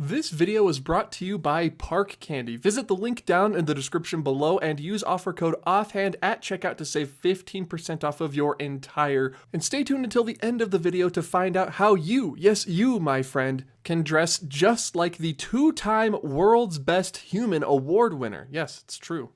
This video is brought to you by Park Candy. Visit the link down in the description below and use offer code OFFHAND at checkout to save 15% off of your entire. And stay tuned until the end of the video to find out how you, yes you my friend, can dress just like the two-time World's Best Human Award winner. Yes, it's true.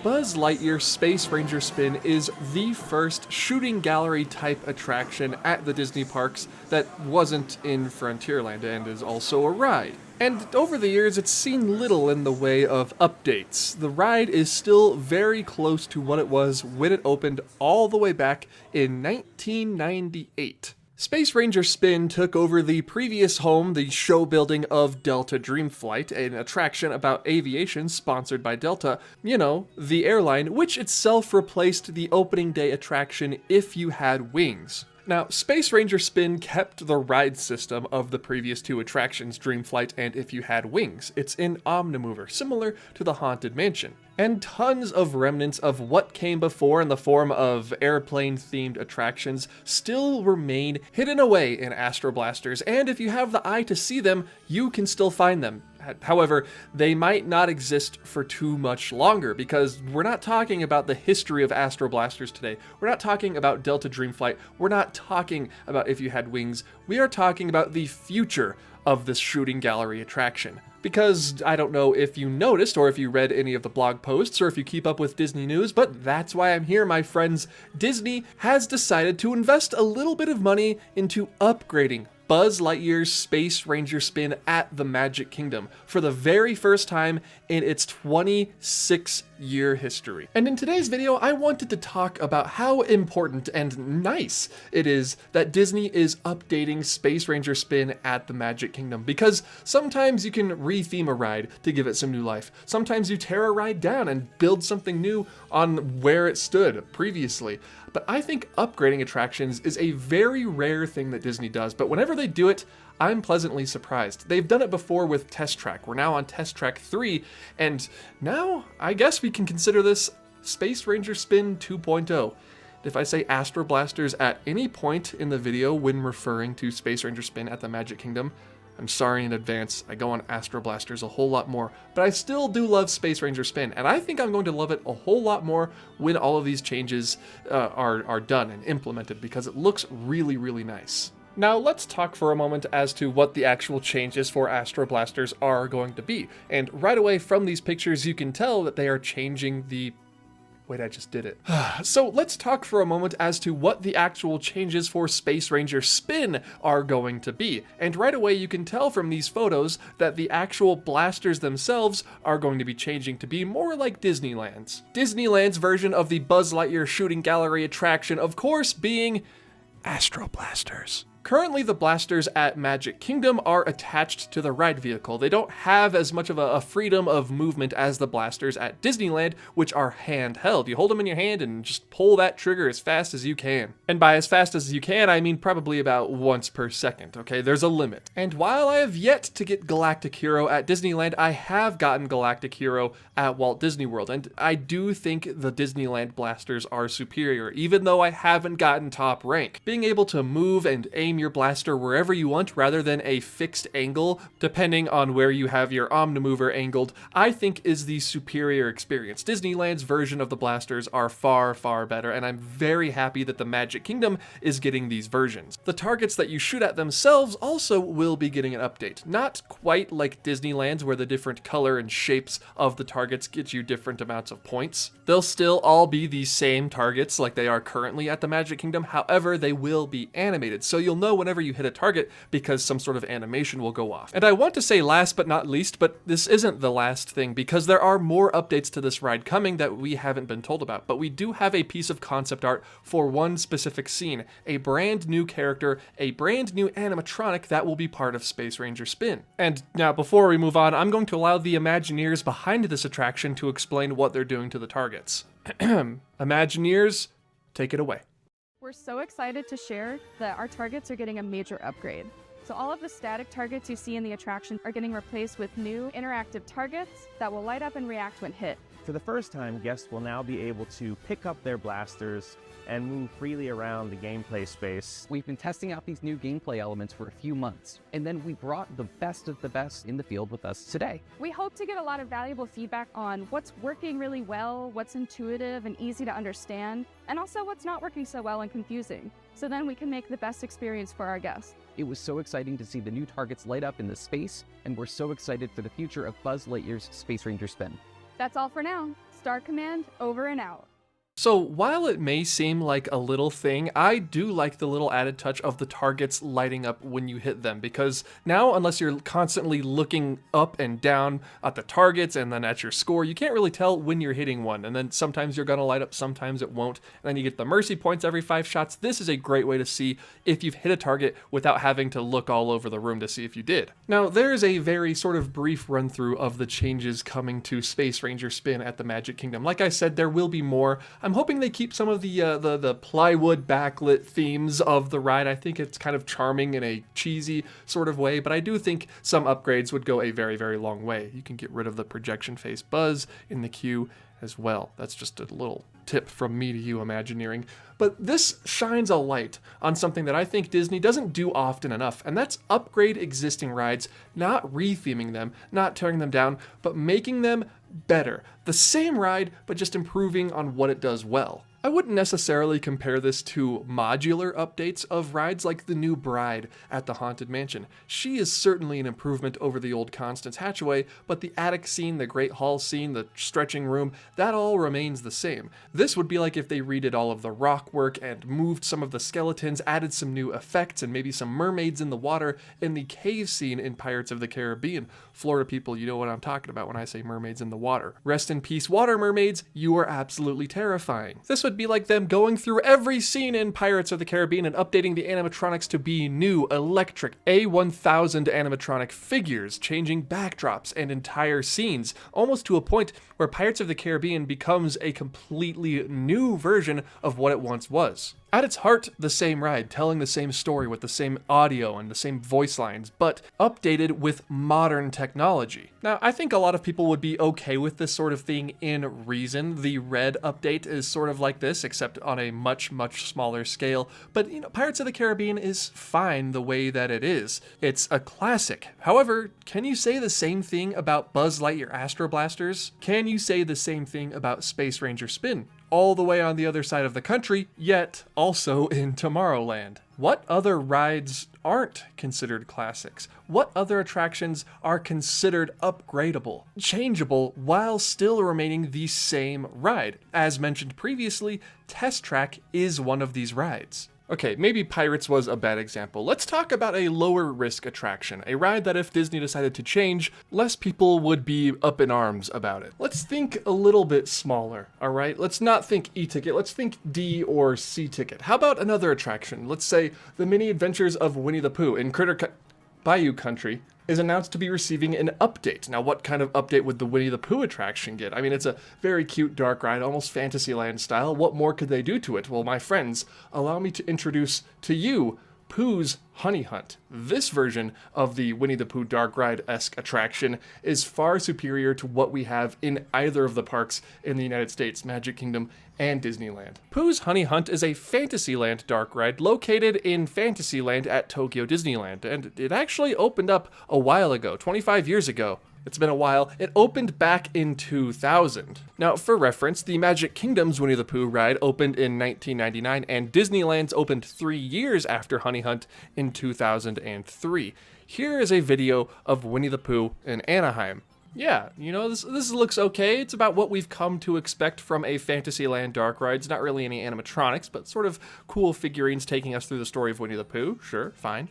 Buzz Lightyear's Space Ranger Spin is the first shooting gallery type attraction at the Disney parks that wasn't in Frontierland and is also a ride. And over the years, it's seen little in the way of updates. The ride is still very close to what it was when it opened all the way back in 1998. Space Ranger Spin took over the previous home, the show building of Delta Dreamflight, an attraction about aviation sponsored by Delta, you know, the airline, which itself replaced the opening day attraction If You Had Wings. Now, Space Ranger Spin kept the ride system of the previous two attractions, Dreamflight and If You Had Wings. It's an Omnimover, similar to the Haunted Mansion. And tons of remnants of what came before in the form of airplane-themed attractions still remain hidden away in Astro Blasters, and if you have the eye to see them, you can still find them. However, they might not exist for too much longer, because we're not talking about the history of Astro Blasters today. We're not talking about Delta Dreamflight. We're not talking about If You Had Wings. We are talking about the future of this shooting gallery attraction. Because I don't know if you noticed or if you read any of the blog posts or if you keep up with Disney news, but that's why I'm here, my friends. Disney has decided to invest a little bit of money into upgrading Buzz Lightyear's Space Ranger Spin at the Magic Kingdom for the very first time in its 26-year history. And in today's video, I wanted to talk about how important and nice it is that Disney is updating Space Ranger Spin at the Magic Kingdom, because sometimes you can re-theme a ride to give it some new life. Sometimes you tear a ride down and build something new on where it stood previously. But I think upgrading attractions is a very rare thing that Disney does, but whenever they do it, I'm pleasantly surprised. They've done it before with Test Track. We're now on Test Track 3, and now I guess we can consider this Space Ranger Spin 2.0. If I say Astro Blasters at any point in the video when referring to Space Ranger Spin at the Magic Kingdom, I'm sorry in advance, I go on Astro Blasters a whole lot more, but I still do love Space Ranger Spin, and I think I'm going to love it a whole lot more when all of these changes are done and implemented, because it looks really, really nice. Now let's talk for a moment as to what the actual changes for Astro Blasters are going to be, and right away from these pictures you can tell that they are changing the... Wait, I just did it. So let's talk for a moment as to what the actual changes for Space Ranger Spin are going to be. And right away you can tell from these photos that the actual blasters themselves are going to be changing to be more like Disneyland's. Disneyland's version of the Buzz Lightyear shooting gallery attraction, of course, being Astro Blasters. Currently, the blasters at Magic Kingdom are attached to the ride vehicle. They don't have as much of a freedom of movement as the blasters at Disneyland, which are handheld. You hold them in your hand and just pull that trigger as fast as you can. And by as fast as you can, I mean probably about once per second, okay? There's a limit. And while I have yet to get Galactic Hero at Disneyland, I have gotten Galactic Hero at Walt Disney World, and I do think the Disneyland blasters are superior, even though I haven't gotten top rank. Being able to move and aim your blaster wherever you want rather than a fixed angle depending on where you have your Omnimover angled, I think is the superior experience. Disneyland's version of the blasters are far, far better, and I'm very happy that the Magic Kingdom is getting these versions. The targets that you shoot at themselves also will be getting an update. Not quite like Disneyland's, where the different color and shapes of the targets get you different amounts of points. They'll still all be the same targets like they are currently at the Magic Kingdom, however, they will be animated, so you'll know whenever you hit a target because some sort of animation will go off. And I want to say last but not least, but this isn't the last thing, because there are more updates to this ride coming that we haven't been told about, but we do have a piece of concept art for one specific scene, a brand new character, a brand new animatronic that will be part of Space Ranger Spin. And now before we move on, I'm going to allow the Imagineers behind this attraction to explain what they're doing to the targets. Imagineers, take it away. We're so excited to share that our targets are getting a major upgrade. So all of the static targets you see in the attraction are getting replaced with new interactive targets that will light up and react when hit. For the first time, guests will now be able to pick up their blasters and move freely around the gameplay space. We've been testing out these new gameplay elements for a few months, and then we brought the best of the best in the field with us today. We hope to get a lot of valuable feedback on what's working really well, what's intuitive and easy to understand, and also what's not working so well and confusing. So then we can make the best experience for our guests. It was so exciting to see the new targets light up in the space, and we're so excited for the future of Buzz Lightyear's Space Ranger spin. That's all for now. Star Command, over and out. So while it may seem like a little thing, I do like the little added touch of the targets lighting up when you hit them, because now, unless you're constantly looking up and down at the targets and then at your score, you can't really tell when you're hitting one, and then sometimes you're gonna light up, sometimes it won't, and then you get the mercy points every 5 shots. This is a great way to see if you've hit a target without having to look all over the room to see if you did. Now, there's a very sort of brief run through of the changes coming to Space Ranger Spin at the Magic Kingdom. Like I said, there will be more. I'm hoping they keep some of the plywood backlit themes of the ride. I think it's kind of charming in a cheesy sort of way, but I do think some upgrades would go a very, very long way. You can get rid of the projection face Buzz in the queue as well. That's just a little tip from me to you, Imagineering. But this shines a light on something that I think Disney doesn't do often enough, and that's upgrade existing rides, not retheming them, not tearing them down, but making them better. The same ride, but just improving on what it does well. I wouldn't necessarily compare this to modular updates of rides like the new Bride at the Haunted Mansion. She is certainly an improvement over the old Constance Hatchaway, but the attic scene, the Great Hall scene, the stretching room, that all remains the same. This would be like if they redid all of the rock work and moved some of the skeletons, added some new effects, and maybe some mermaids in the water in the cave scene in Pirates of the Caribbean. Florida people, you know what I'm talking about when I say mermaids in the water. Rest in peace, water mermaids, you are absolutely terrifying. This would be like them going through every scene in Pirates of the Caribbean and updating the animatronics to be new, electric, A1000 animatronic figures, changing backdrops and entire scenes, almost to a point where Pirates of the Caribbean becomes a completely new version of what it once was. At its heart, the same ride, telling the same story with the same audio and the same voice lines, but updated with modern technology. Now, I think a lot of people would be okay with this sort of thing in reason. The Red update is sort of like this, except on a much, much smaller scale. But, Pirates of the Caribbean is fine the way that it is. It's a classic. However, can you say the same thing about Buzz Lightyear Astro Blasters? Can you say the same thing about Space Ranger Spin? All the way on the other side of the country, yet also in Tomorrowland. What other rides aren't considered classics? What other attractions are considered upgradable, changeable, while still remaining the same ride? As mentioned previously, Test Track is one of these rides. Okay, maybe Pirates was a bad example. Let's talk about a lower risk attraction, a ride that if Disney decided to change, less people would be up in arms about it. Let's think a little bit smaller, all right? Let's not think E-ticket, let's think D or C-ticket. How about another attraction? Let's say the Mini Adventures of Winnie the Pooh in Bayou Country is announced to be receiving an update. Now, what kind of update would the Winnie the Pooh attraction get? I mean, it's a very cute dark ride, almost Fantasyland style. What more could they do to it? Well, my friends, allow me to introduce to you Pooh's Honey Hunt. This version of the Winnie the Pooh dark ride-esque attraction is far superior to what we have in either of the parks in the United States, Magic Kingdom and Disneyland. Pooh's Honey Hunt is a Fantasyland dark ride located in Fantasyland at Tokyo Disneyland, and it actually opened up a while ago, 25 years ago. It's been a while. It opened back in 2000. Now, for reference, the Magic Kingdom's Winnie the Pooh ride opened in 1999, and Disneyland's opened 3 years after Honey Hunt in 2003. Here is a video of Winnie the Pooh in Anaheim. Yeah, this looks okay. It's about what we've come to expect from a Fantasyland dark ride. It's not really any animatronics, but sort of cool figurines taking us through the story of Winnie the Pooh. Sure, fine.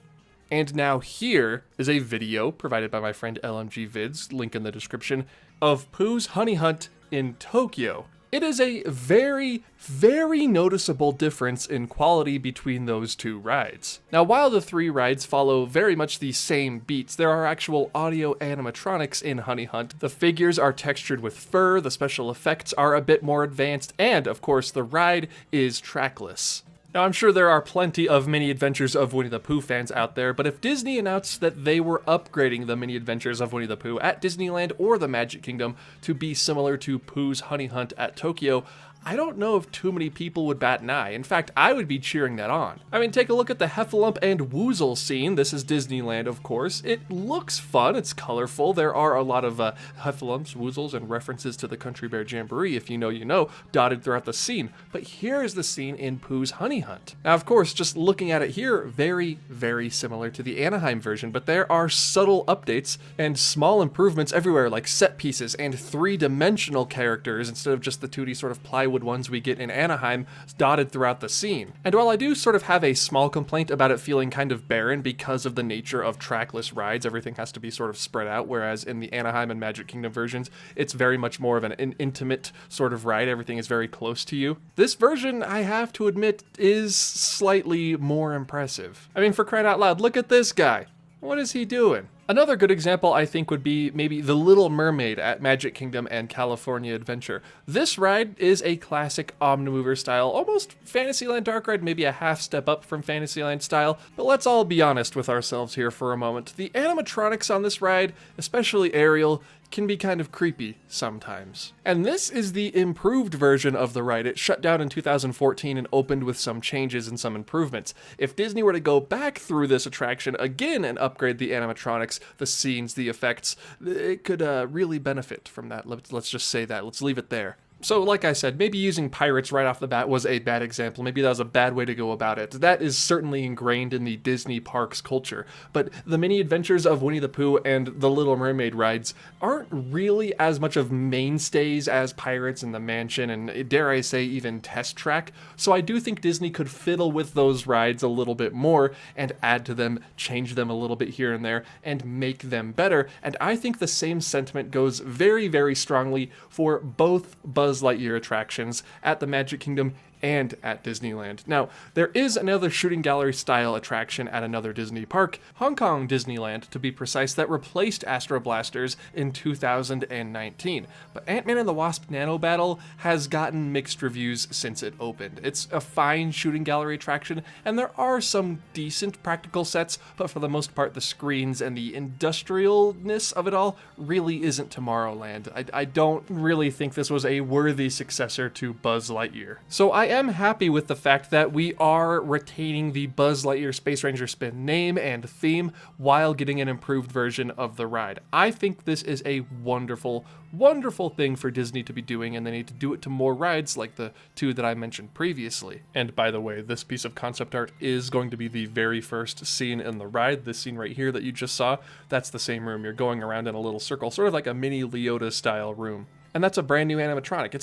And now here is a video provided by my friend LMG Vids, link in the description, of Pooh's Honey Hunt in Tokyo. It is a very, very noticeable difference in quality between those two rides. Now, while the 3 rides follow very much the same beats, there are actual audio animatronics in Honey Hunt. The figures are textured with fur, the special effects are a bit more advanced, and, of course, the ride is trackless. Now, I'm sure there are plenty of Mini Adventures of Winnie the Pooh fans out there, but if Disney announced that they were upgrading the Mini Adventures of Winnie the Pooh at Disneyland or the Magic Kingdom to be similar to Pooh's Honey Hunt at Tokyo, I don't know if too many people would bat an eye. In fact, I would be cheering that on. I mean, take a look at the Heffalump and Woozle scene. This is Disneyland, of course. It looks fun, it's colorful. There are a lot of Heffalumps, Woozles, and references to the Country Bear Jamboree, if you know, dotted throughout the scene. But here is the scene in Pooh's Honey Hunt. Now, of course, just looking at it here, very, very similar to the Anaheim version, but there are subtle updates and small improvements everywhere, like set pieces and three-dimensional characters instead of just the 2D sort of plywood ones we get in Anaheim dotted throughout the scene. And while I do sort of have a small complaint about it feeling kind of barren because of the nature of trackless rides, everything has to be sort of spread out, whereas in the Anaheim and Magic Kingdom versions, it's very much more of an intimate sort of ride. Everything is very close to you. This version, I have to admit, is slightly more impressive. I mean, for crying out loud, look at this guy. What is he doing? Another good example, I think, would be maybe The Little Mermaid at Magic Kingdom and California Adventure. This ride is a classic Omnimover style, almost Fantasyland Dark Ride, maybe a half step up from Fantasyland style, but let's all be honest with ourselves here for a moment. The animatronics on this ride, especially Ariel, can be kind of creepy sometimes. And this is the improved version of the ride. It shut down in 2014 and opened with some changes and some improvements. If Disney were to go back through this attraction again and upgrade the animatronics, the scenes, the effects, it could really benefit from that. Let's just say that. Let's leave it there. So, like I said, maybe using pirates right off the bat was a bad example. Maybe that was a bad way to go about it. That is certainly ingrained in the Disney parks culture. But the Mini Adventures of Winnie the Pooh and the Little Mermaid rides aren't really as much of mainstays as Pirates and the Mansion and, dare I say, even Test Track. So I do think Disney could fiddle with those rides a little bit more and add to them, change them a little bit here and there, and make them better. And I think the same sentiment goes very, very strongly for both Buzz Lightyear attractions at the Magic Kingdom and at Disneyland. Now, there is another shooting gallery style attraction at another Disney park, Hong Kong Disneyland to be precise, that replaced Astro Blasters in 2019. But Ant-Man and the Wasp Nano Battle has gotten mixed reviews since it opened. It's a fine shooting gallery attraction, and there are some decent practical sets, but for the most part, the screens and the industrialness of it all really isn't Tomorrowland. I don't really think this was a worthy successor to Buzz Lightyear. So I am happy with the fact that we are retaining the Buzz Lightyear Space Ranger Spin name and theme while getting an improved version of the ride. I think this is a wonderful, wonderful thing for Disney to be doing, and they need to do it to more rides like the two that I mentioned previously. And by the way, this piece of concept art is going to be the very first scene in the ride. This scene right here that you just saw, that's the same room. You're going around in a little circle, sort of like a mini Leota style room. And that's a brand new animatronic.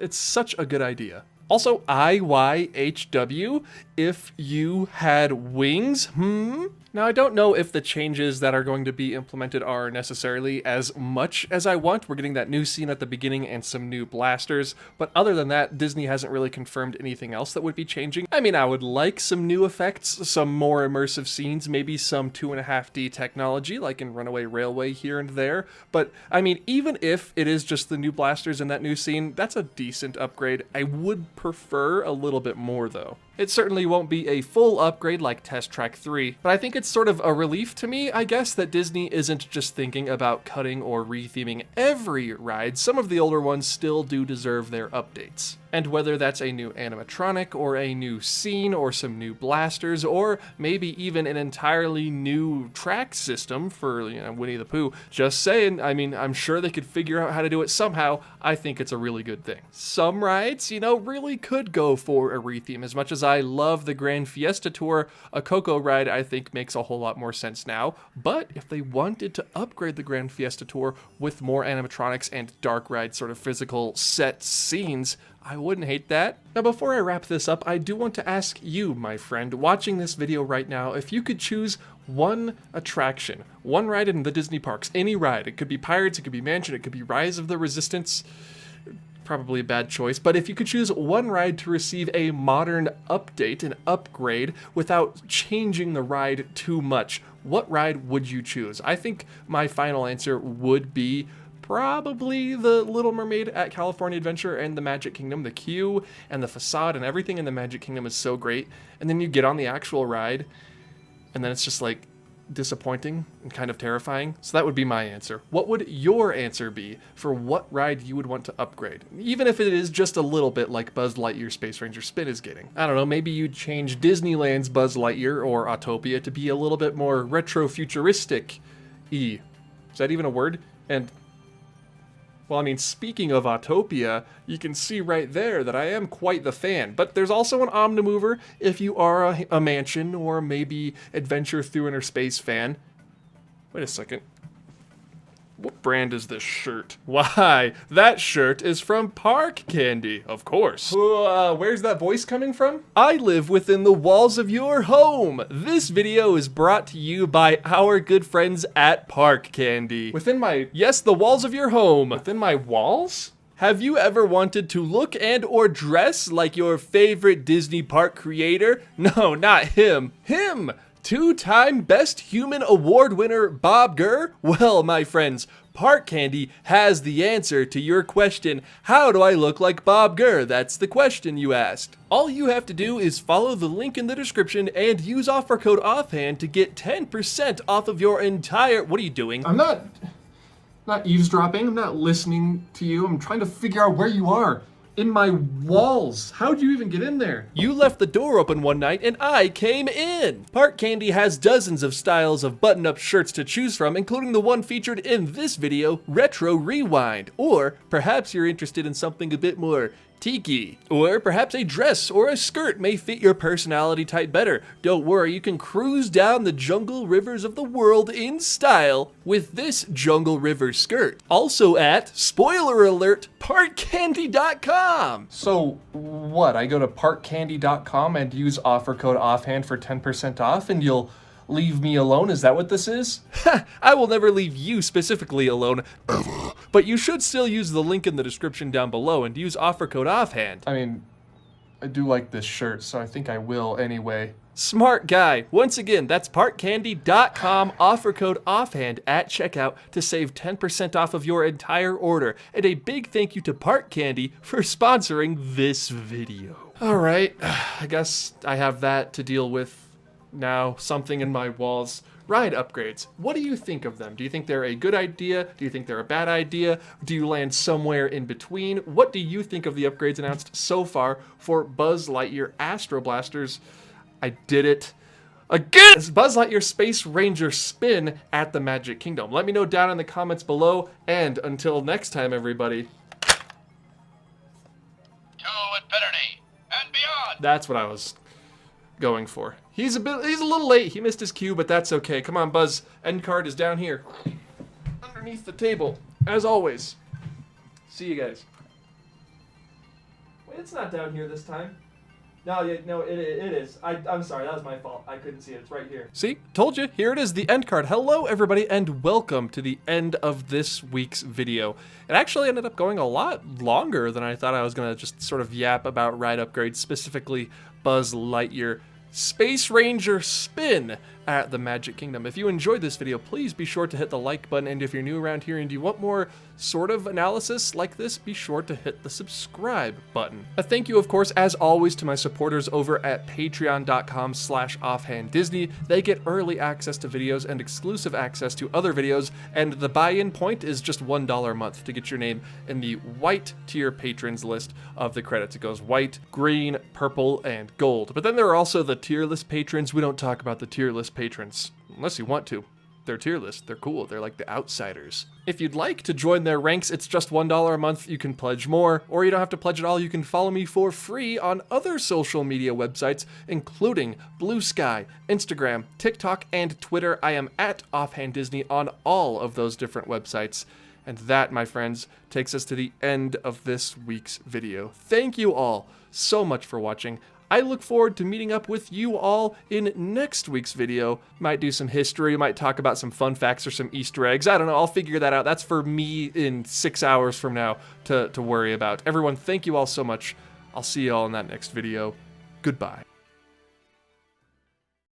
It's such a good idea. Also, IYHW, if you had wings, Now, I don't know if the changes that are going to be implemented are necessarily as much as I want. We're getting that new scene at the beginning and some new blasters, but other than that, Disney hasn't really confirmed anything else that would be changing. I mean, I would like some new effects, some more immersive scenes, maybe some 2.5D technology, like in Runaway Railway here and there, but I mean, even if it is just the new blasters in that new scene, that's a decent upgrade. I would prefer a little bit more, though. It certainly won't be a full upgrade like Test Track 3, but I think it's sort of a relief to me, I guess, that Disney isn't just thinking about cutting or retheming every ride. Some of the older ones still do deserve their updates. And whether that's a new animatronic or a new scene or some new blasters or maybe even an entirely new track system for, Winnie the Pooh, just saying, I mean, I'm sure they could figure out how to do it somehow. I think it's a really good thing. Some rides, really could go for a retheme. As much as I love the Grand Fiesta Tour, a Coco ride I think makes a whole lot more sense now. But if they wanted to upgrade the Grand Fiesta Tour with more animatronics and dark ride sort of physical set scenes, I wouldn't hate that. Now, before I wrap this up, I do want to ask you, my friend, watching this video right now, if you could choose one attraction, one ride in the Disney parks, any ride. It could be Pirates, it could be Mansion, it could be Rise of the Resistance. Probably a bad choice, but if you could choose one ride to receive a modern update, an upgrade, without changing the ride too much, what ride would you choose? I think my final answer would be probably the Little Mermaid at California Adventure and the Magic Kingdom. The queue and the facade and everything in the Magic Kingdom is so great. And then you get on the actual ride, and then it's just like disappointing and kind of terrifying. So that would be my answer. What would your answer be for what ride you would want to upgrade? Even if it is just a little bit like Buzz Lightyear Space Ranger Spin is getting. I don't know, maybe you'd change Disneyland's Buzz Lightyear or Autopia to be a little bit more retro-futuristic-y. Is that even a word? And well, I mean, speaking of Autopia, you can see right there that I am quite the fan. But there's also an Omnimover if you are a mansion or maybe Adventure Through Inner Space fan. Wait a second. What brand is this shirt? Why, that shirt is from Park Candy, of course. Where's that voice coming from? I live within the walls of your home. This video is brought to you by our good friends at Park Candy. Within my, yes, the walls of your home. Within my walls? Have you ever wanted to look and or dress like your favorite Disney park creator? No, not him. Him! Two-time Best Human Award winner Bob Gurr? Well, my friends, Park Candy has the answer to your question, how do I look like Bob Gurr? That's the question you asked. All you have to do is follow the link in the description and use offer code OFFHAND to get 10% off of your entire... What are you doing? I'm not eavesdropping, I'm not listening to you, I'm trying to figure out where you are. In my walls. How'd you even get in there? You left the door open one night and I came in. Park Candy has dozens of styles of button-up shirts to choose from, including the one featured in this video, Retro Rewind. Or perhaps you're interested in something a bit more tiki. Or perhaps a dress or a skirt may fit your personality type better. Don't worry, you can cruise down the jungle rivers of the world in style with this Jungle River skirt. Also at, spoiler alert, parkcandy.com. So what, I go to parkcandy.com and use offer code OFFHAND for 10% off and you'll leave me alone? Is that what this is? I will never leave you specifically alone, but you should still use the link in the description down below and use offer code OFFHAND. I mean, I do like this shirt, so I think I will anyway. Smart guy. Once again, that's parkcandy.com, offer code OFFHAND at checkout to save 10% off of your entire order. And a big thank you to Park Candy for sponsoring this video. All right, I guess I have that to deal with now. Something in my walls. Ride upgrades. What do you think of them? Do you think they're a good idea? Do you think they're a bad idea? Do you land somewhere in between? What do you think of the upgrades announced so far for Buzz Lightyear Astro Blasters? I did it again! It's Buzz Lightyear Space Ranger Spin at the Magic Kingdom. Let me know down in the comments below, and until next time, everybody. To infinity and beyond! That's what I was going for. He's a little late. He missed his cue, but that's okay. Come on, Buzz. End card is down here, underneath the table, as always. See you guys. Wait, it's not down here this time. No, it is. I'm sorry, that was my fault. I couldn't see it. It's right here. See? Told you. Here it is, the end card. Hello, everybody, and welcome to the end of this week's video. It actually ended up going a lot longer than I thought I was going to just sort of yap about ride upgrades, specifically Buzz Lightyear Space Ranger Spin at the Magic Kingdom. If you enjoyed this video, please be sure to hit the like button, and if you're new around here and you want more sort of analysis like this, be sure to hit the subscribe button. A thank you, of course, as always, to my supporters over at patreon.com/offhanddisney. They get early access to videos and exclusive access to other videos, and the buy-in point is just $1 a month to get your name in the white tier patrons list of the credits. It goes white, green, purple, and gold. But then there are also the tier list patrons. We don't talk about the tier list patrons unless you want to. They're tier list. They're cool. They're like the outsiders. If you'd like to join their ranks, it's just $1 a month. You can pledge more, or you don't have to pledge at all. You can follow me for free on other social media websites, including Blue Sky, Instagram, TikTok, and Twitter. I am at Offhand Disney on all of those different websites. And that, my friends, takes us to the end of this week's video. Thank you all so much for watching. I look forward to meeting up with you all in next week's video. Might do some history, might talk about some fun facts or some Easter eggs. I don't know, I'll figure that out. That's for me in 6 hours from now to worry about. Everyone, thank you all so much. I'll see you all in that next video. Goodbye.